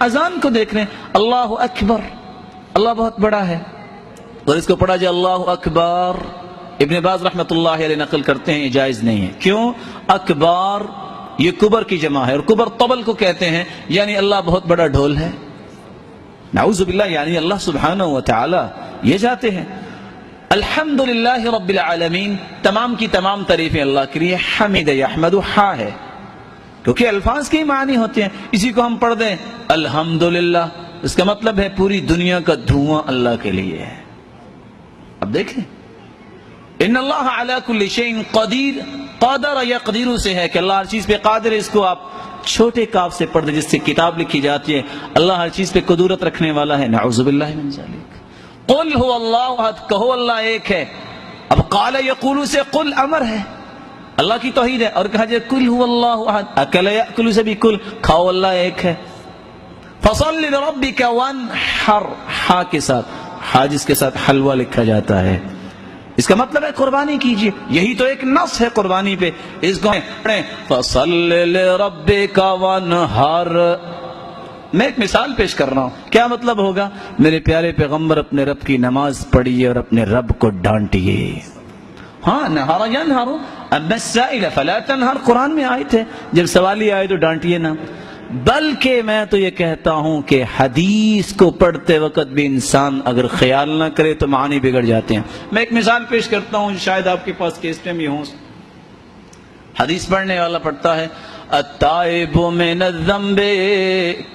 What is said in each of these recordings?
اذان کو دیکھ رہے ہیں، اللہ اکبر، اللہ بہت بڑا ہے، اور اس کو پڑھا جائے اللہ اکبر، ابن باز رحمت اللہ علیہ نقل کرتے ہیں یہ جائز نہیں ہے۔ کیوں؟ اکبار یہ کبر کی جمع ہے، اور کبر طبل کو کہتے ہیں، یعنی اللہ بہت بڑا ڈھول ہے، نعوذ باللہ، یعنی اللہ سبحانہ وتعالی یہ جاتے ہیں۔ الحمدللہ رب العالمین، تمام کی تمام تعریفیں اللہ کے لیے، حمد یحمد ہا ہے، کیونکہ الفاظ کے ہی معنی ہوتے ہیں۔ اسی کو ہم پڑھ دیں الحمدللہ، اس کا مطلب ہے پوری دنیا کا دھواں اللہ کے لیے ہے۔ اب دیکھیں، ان اللہ علی کل شیء قدیر، قادر یقدیر سے ہے کہ اللہ ہر چیز پہ قادر ہے۔ اس کو آپ چھوٹے کاف سے پڑھ دیں جس سے کتاب لکھی جاتی ہے، اللہ ہر چیز پہ قدرت رکھنے والا ہے، نعوذ باللہ من ذالک۔ قل هو اللہ احد، کہو اللہ ایک ہے۔ اب قال یقول سے قل امر ہے، اللہ کی توحید ہے، اور کہا جائے کل هو اللہ احد، اکل یاکل سے بھی کل، کھاؤ اللہ ایک ہے۔ فصل لربک وانحر، ہا کے ساتھ، ہا جس کے ساتھ حلوہ لکھا جاتا ہے، اس کا مطلب ہے قربانی کیجئے، یہی تو ایک نص ہے قربانی پہ۔ اس کو پڑھیں فصل لربک وانحر۔ میں ایک مثال پیش کر رہا ہوں، کیا مطلب ہوگا؟ میرے پیارے پیغمبر اپنے رب کی نماز پڑھیے اور اپنے رب کو ڈانٹیے۔ ہاں، نہارا ینہر، اما السائل فلا تنہر، قرآن میں آیت ہے، جب سوالی آئے تو ڈانٹیے نہ۔ بلکہ میں تو یہ کہتا ہوں کہ حدیث کو پڑھتے وقت بھی انسان اگر خیال نہ کرے تو معنی بگڑ جاتے ہیں۔ میں ایک مثال پیش کرتا ہوں، شاید آپ کے پاس کیس میں بھی ہوں۔ حدیث پڑھنے والا پڑھتا ہے التائب من الذنب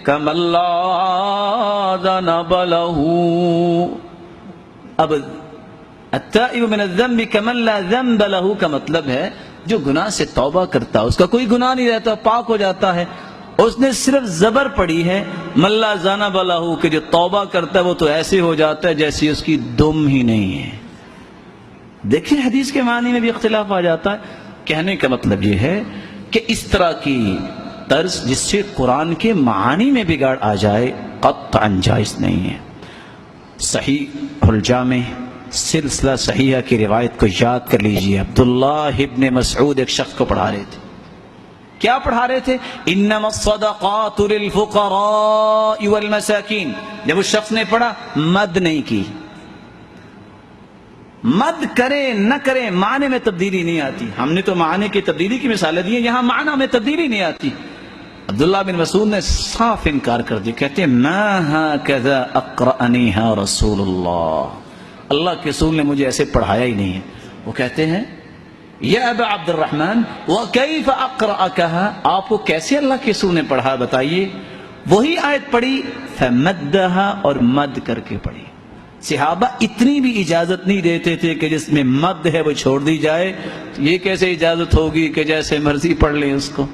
کمن لا ذنب له۔ اب التائب من الذنب کمن لا ذنب له کا مطلب ہے جو گناہ سے توبہ کرتا ہے، اس کا کوئی گناہ نہیں رہتا، پاک ہو جاتا ہے۔ اس نے صرف زبر پڑھی ہے من لا ذنب له، کہ جو توبہ کرتا ہے وہ تو ایسے ہو جاتا ہے جیسی اس کی دم ہی نہیں ہے۔ دیکھیں حدیث کے معنی میں بھی اختلاف آ جاتا ہے۔ کہنے کا مطلب یہ ہے کہ اس طرح کی طرز جس سے قرآن کے معانی میں بگاڑ آ جائے قطعاً جائز نہیں ہے۔ صحیح الجامع سلسلہ صحیحہ کی روایت کو یاد کر لیجئے، عبداللہ ابن مسعود ایک شخص کو پڑھا رہے تھے۔ کیا پڑھا رہے تھے؟ انما الصدقات للفقراء والمساکین۔ جب اس شخص نے پڑھا، مد نہیں کی، مد کرے نہ کرے معنی میں تبدیلی نہیں آتی۔ ہم نے تو معنی کی تبدیلی کی مثالیں دی ہیں، یہاں معنی میں تبدیلی نہیں آتی۔ عبداللہ بن مسعود نے صاف انکار کر دیا، کہتے ہیں ما ہکذا اقرأنیہا رسول اللہ کے رسول نے مجھے ایسے پڑھایا ہی نہیں ہے۔ وہ کہتے ہیں یا ابا عبد الرحمن وکیف اقرأکہا، آپ کو کیسے اللہ کے رسول نے پڑھا بتائیے؟ وہی آیت پڑھی فمدہا، اور مد کر کے پڑھی۔ صحابہ اتنی بھی اجازت نہیں دیتے تھے کہ جس میں مد ہے وہ چھوڑ دی جائے۔ یہ کیسے اجازت ہوگی کہ جیسے مرضی پڑھ لیں اس کو؟